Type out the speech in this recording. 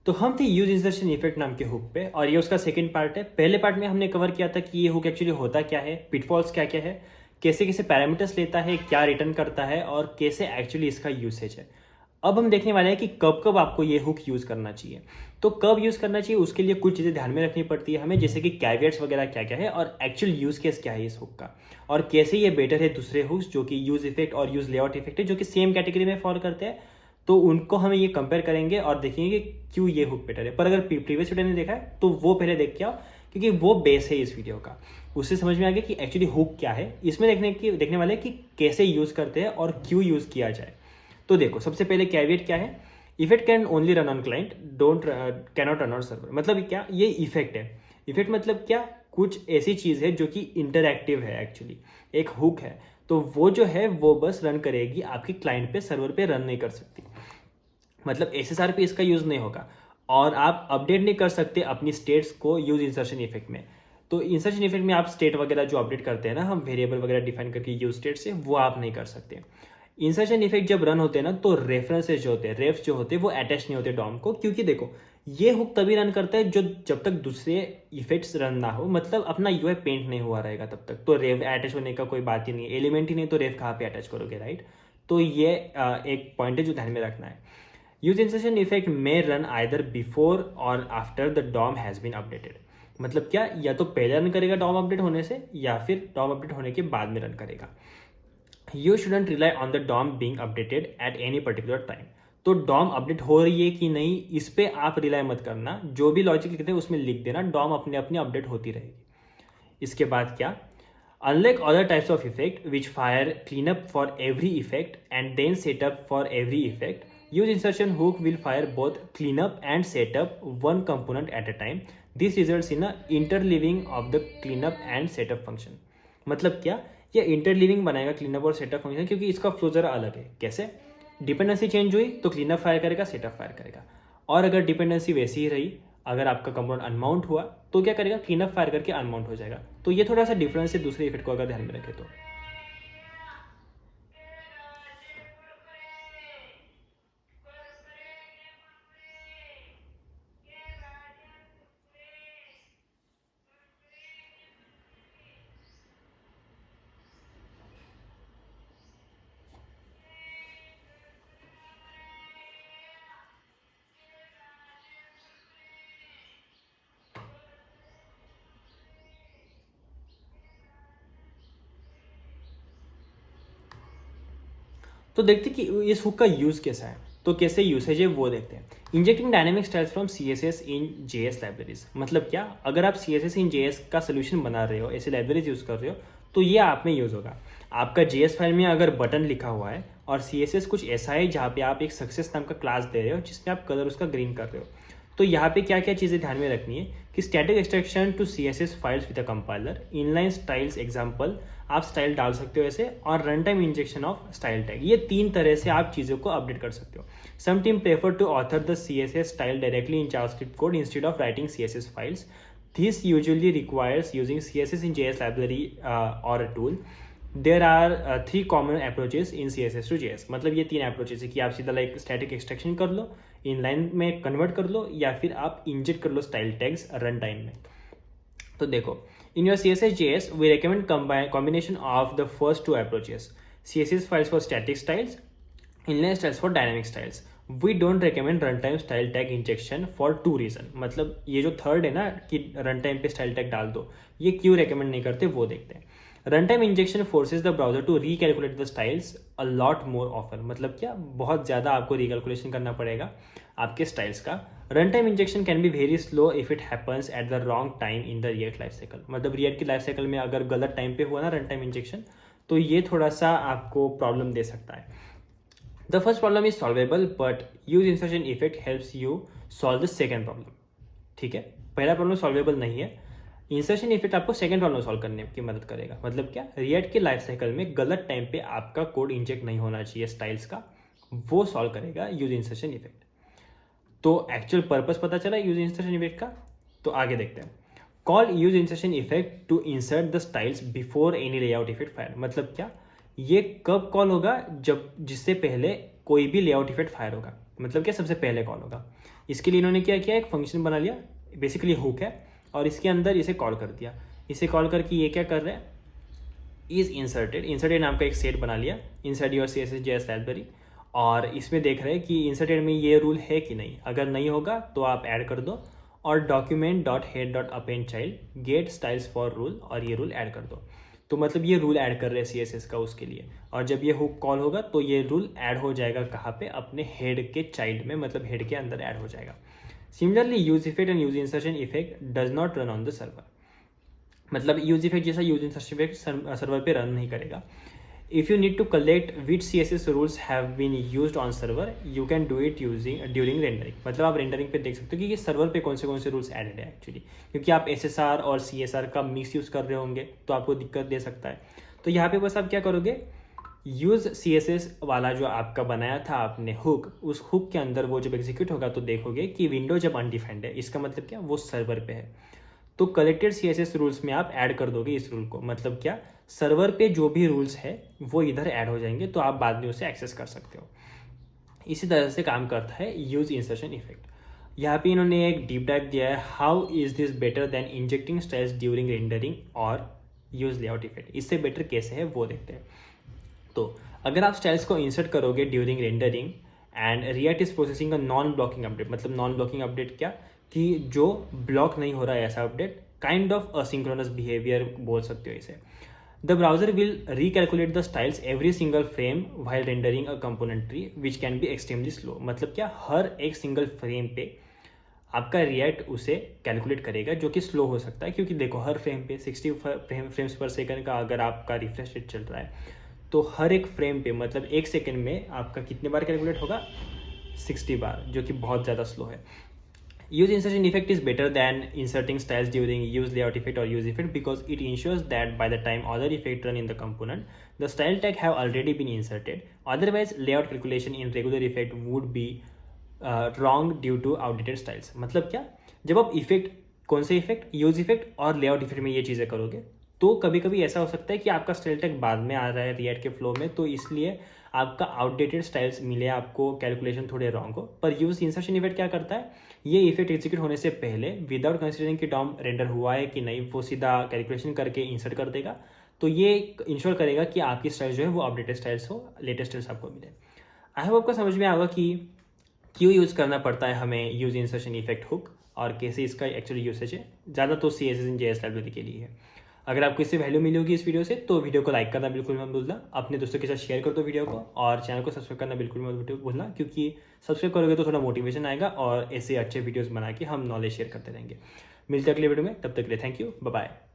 तो हम थे यूज इंसर्शन इफेक्ट नाम के हुक पे और ये उसका सेकंड पार्ट है। पहले पार्ट में हमने कवर किया था कि ये हुक एक्चुअली होता क्या है, पिटफॉल्स क्या क्या है, कैसे कैसे पैरामीटर्स लेता है, क्या रिटर्न करता है और कैसे एक्चुअली इसका यूसेज है। अब हम देखने वाले हैं कि कब कब आपको ये हुक यूज़ करना चाहिए। तो कब यूज़ करना चाहिए उसके लिए कुछ चीज़ें ध्यान में रखनी पड़ती है हमें, जैसे कि कैवियट्स वगैरह क्या क्या है और एक्चुअल यूज़ केस क्या है इस हुक का, और कैसे ये बेटर है दूसरे हुक्स जो कि यूज़ इफेक्ट और यूज़ लेआउट इफेक्ट है जो कि सेम कैटेगरी में फॉल करते हैं। तो उनको हम ये कंपेयर करेंगे और देखेंगे कि क्यों ये हुक बेटर है। पर अगर प्रीवियस वीडियो ने देखा है तो वो पहले देख के आओ, क्योंकि वो बेस है इस वीडियो का। उससे समझ में आ गया कि एक्चुअली हुक क्या है। इसमें देखने वाले कि कैसे यूज़ करते हैं और क्यों यूज़ किया जाए। तो देखो, सबसे पहले कैविएट क्या है। Effect can only run on client, don't cannot run on server. मतलब क्या, ये इफेक्ट है। इफेक्ट मतलब क्या, कुछ ऐसी चीज़ है जो कि इंटरैक्टिव है। एक्चुअली एक हुक है तो वो जो है वो बस रन करेगी आपकी क्लाइंट पे, सर्वर पे रन नहीं कर सकती। मतलब एसएसआर पे इसका यूज़ नहीं होगा और आप अपडेट नहीं कर सकते अपनी स्टेट्स को यूज इंसर्शन इफेक्ट में। तो इंसर्शन इफेक्ट में आप स्टेट वगैरह जो अपडेट करते हैं ना, हम वेरिएबल वगैरह डिफाइन करके यूज स्टेट से, वो आप नहीं कर सकते। इंसर्शन इफेक्ट जब रन होते हैं ना, तो रेफरेंसेज जो होते हैं, रेफ्स जो होते हैं, वो अटैच नहीं होते डॉम को, क्योंकि देखो ये हुक तभी रन करता है जो जब तक दूसरे इफेक्ट्स रन ना हो, मतलब अपना यूआई पेंट नहीं हुआ रहेगा तब तक। तो रेव अटैच होने का कोई बात ही नहीं है, एलिमेंट ही नहीं तो रेव कहाँ पे अटैच करोगे, राइट। तो ये एक पॉइंट है जो ध्यान में रखना है। यूज इंसर्शन इफेक्ट में रन आइदर बिफोर और after the DOM has been updated. मतलब क्या, या तो पहले रन करेगा डॉम अपडेट होने से, या फिर डॉम अपडेट होने के बाद में रन करेगा। You shouldn't rely on the DOM being updated at any particular time. तो डॉम अपडेट हो रही है कि नहीं, इस पे आप रिलाई मत करना। जो भी लॉजिक लिखते हैं उसमें लिख देना डॉम अपने अपने अपडेट होती रहेगी। इसके बाद क्या, unlike other types of effect which fire clean up for every effect and then setup for every effect, use insertion hook will fire both cleanup and setup one component at a time. This results in a interleaving of the cleanup and setup function. मतलब क्या, ये interleaving बनाएगा cleanup और setup function, क्योंकि इसका flow जरा अलग है। कैसे, डिपेंडेंसी चेंज हुई तो क्लीनअप फायर करेगा, सेटअप फायर करेगा। और अगर डिपेंडेंसी वैसी ही रही, अगर आपका कंपोनेंट अनमाउंट हुआ तो क्या करेगा, क्लीनअप फायर करके अनमाउंट हो जाएगा। तो ये थोड़ा सा डिफरेंस है दूसरे इफेक्ट को अगर ध्यान में रखें तो। तो देखते कि इस हुक का यूज़ कैसा है, तो कैसे यूसेज है वो देखते हैं। Injecting dynamic styles from CSS in JS libraries. मतलब क्या, अगर आप CSS इन JS का सोल्यूशन बना रहे हो, ऐसे लाइब्रेरीज यूज़ कर रहे हो, तो ये आप में यूज़ होगा। आपका JS फाइल में अगर बटन लिखा हुआ है और CSS कुछ ऐसा है जहाँ पे आप एक सक्सेस नाम का क्लास दे रहे हो जिसमें आप कलर उसका ग्रीन कर रहे हो, तो यहाँ पे क्या क्या चीज़ें ध्यान में रखनी है कि static extraction to CSS files with a compiler, inline styles example, आप स्टाइल डाल सकते हो ऐसे, और run time injection of style tag. ये तीन तरह से आप चीज़ों को अपडेट कर सकते हो। Some team prefer to author the CSS style directly in JavaScript code instead of writing CSS files. This usually requires using CSS in JS library or a tool. There are 3 common approaches in CSS to JS। मतलब ये 3 approaches है कि आप सीधा like static extraction कर लो, inline में convert कर लो, या फिर आप इंजेक्ट कर लो स्टाइल टैग्स रन टाइम में। तो देखो, in your CSS JS we recommend combination of the first 2 approaches, CSS files for static styles, inline styles for dynamic styles. We don't recommend runtime style tag injection for 2 reason. मतलब ये जो third है ना कि runtime पे style tag डाल दो, ये क्यों recommend नहीं करते वो देखते हैं। Runtime injection forces the browser to recalculate the styles a lot more often. मतलब क्या, बहुत ज़्यादा आपको recalculation करना पड़ेगा आपके styles का। Runtime injection can be very slow if it happens at the wrong time in the React life cycle. मतलब React की life cycle में अगर गलत टाइम पे हुआ ना runtime injection, तो ये थोड़ा सा आपको प्रॉब्लम दे सकता है। The first problem is solvable, but use insertion effect helps you solve the second problem. ठीक है, पहला प्रॉब्लम सॉल्वेबल नहीं है, इंसर्शन इफेक्ट आपको सेकंड प्रॉब्लम सॉल्व करने की मदद करेगा। मतलब क्या, रिएक्ट के लाइफ साइकिल में गलत टाइम पे आपका कोड इंजेक्ट नहीं होना चाहिए स्टाइल्स का, वो सॉल्व करेगा यूज इंसर्शन इफेक्ट। तो एक्चुअल पर्पस पता चला यूज इंसर्शन इफेक्ट का, तो आगे देखते हैं। Call use insertion effect to insert the styles before any layout effect fire. मतलब क्या, ये कब कॉल होगा, जब जिससे पहले कोई भी लेआउट इफेक्ट फायर होगा। मतलब क्या सबसे पहले कॉल होगा। इसके लिए इन्होंने क्या किया, एक फंक्शन बना लिया, बेसिकली हुक है, और इसके अंदर इसे कॉल कर दिया। इसे कॉल करके ये क्या कर रहा है, इज इंसर्टेड नाम का एक सेट बना लिया इनसाइड योर CSS.js लाइब्रेरी, और इसमें देख रहे हैं कि इंसर्टेड में ये रूल है कि नहीं। अगर नहीं होगा तो आप ऐड कर दो, और document.head.append-child gate styles for rule, और ये रूल ऐड कर दो। तो मतलब ये रूल ऐड कर रहे हैं CSS का उसके लिए, और जब ये हुक कॉल होगा तो ये रूल ऐड हो जाएगा कहाँ पे, अपने हेड के चाइल्ड में, मतलब हेड के अंदर ऐड हो जाएगा। Similarly use effect and use insertion effect does not run on the server, मतलब यूज इफेक्ट जैसा यूज इंसर्शन इफेक्ट सर्वर पे रन नहीं करेगा। If you need to collect which CSS rules have been used on server, you can do it during rendering। मतलब आप rendering पे देख सकते हो कि ये सर्वर पे कौन से रूल्स एडेड है एक्चुअली, क्योंकि आप SSR और CSR का मिक्स यूज़ कर रहे होंगे तो आपको दिक्कत दे सकता है। तो यहाँ पे बस आप क्या करोगे, यूज CSS वाला जो आपका बनाया था आपने हुक, उस हुक के अंदर वो जब एग्जीक्यूट होगा तो देखोगे कि विंडो जब अनडिफाइंड है, इसका मतलब क्या, वो सर्वर पे है। तो कलेक्टेड CSS रूल्स में आप ऐड कर दोगे इस रूल को, मतलब क्या, सर्वर पे जो भी रूल्स है वो इधर ऐड हो जाएंगे, तो आप बाद में उसे एक्सेस कर सकते हो। इसी तरह से काम करता है यूज इंसर्शन इफेक्ट। यहाँ पे इन्होंने एक डीप डाइव दिया है, how is this better than injecting styles during rendering और यूज लेआउट इफेक्ट। इससे बेटर कैसे है वो देखते हैं। तो अगर आप स्टाइल्स को इंसर्ट करोगे during rendering and react is processing a non blocking update, मतलब नॉन ब्लॉकिंग अपडेट क्या, कि जो ब्लॉक नहीं हो रहा है ऐसा update, kind of asynchronous behaviour बोल सकते हो इसे। The browser will recalculate the styles every single frame while rendering a component tree which can be extremely slow, मतलब क्या, हर एक सिंगल फ्रेम पे आपका रिएक्ट उसे कैलकुलेट करेगा, जो कि स्लो हो सकता है, क्योंकि देखो हर फ्रेम पे 60 फ्रेम्स पर सेकंड का अगर आपका रिफ्रेश रेट चल रहा है, तो हर एक फ्रेम पे मतलब एक सेकंड में आपका कितने बार कैलकुलेट होगा, 60 बार, जो कि बहुत ज़्यादा स्लो है। Use insertion effect is better than inserting styles during use layout effect or use effect because it ensures that by the time other effect run in the component, the style tag have already been inserted. Otherwise, layout calculation in regular effect would be wrong due to outdated styles। मतलब क्या, जब आप effect, कौन से effect, use effect और layout effect में ये चीज़ें करोगे, तो कभी कभी ऐसा हो सकता है कि आपका स्टाइल टैग बाद में आ रहा है रिएक्ट के फ्लो में, तो इसलिए आपका आउटडेटेड स्टाइल्स मिले आपको, कैलकुलेशन थोड़े रॉन्ग हो। पर यूज इंसर्शन इफेक्ट क्या करता है, ये इफेक्ट एग्जीक्यूट होने से पहले विदाउट कंसिडरिंग कि डॉम रेंडर हुआ है कि नहीं, वो सीधा कैलकुलेशन करके इंसर्ट कर देगा। तो ये इंश्योर करेगा कि आपकी स्टाइल जो है वो अपडेटेड स्टाइल्स हो, लेटेस्ट स्टाइल्स आपको मिले। आई होप आपको समझ में आएगा कि क्यों यूज़ करना पड़ता है हमें यूज इंसर्शन इफेक्ट हुक, और कैसे इसका एक्चुअली यूसेज है। ज़्यादा तो CSS.js लाइब्रेरी के लिए है। अगर आपको इससे वैल्यू मिली होगी इस वीडियो से, तो वीडियो को लाइक करना बिल्कुल मत भूलना, अपने दोस्तों के साथ शेयर कर दो वीडियो को, और चैनल को सब्सक्राइब करना बिल्कुल मत भूलना, क्योंकि सब्सक्राइब करोगे तो थोड़ा मोटिवेशन आएगा, और ऐसे अच्छे वीडियोस बना के हम नॉलेज शेयर करते रहेंगे। मिलते हैं अगले वीडियो में, तब तक के लिए थैंक यू, बाय बाय।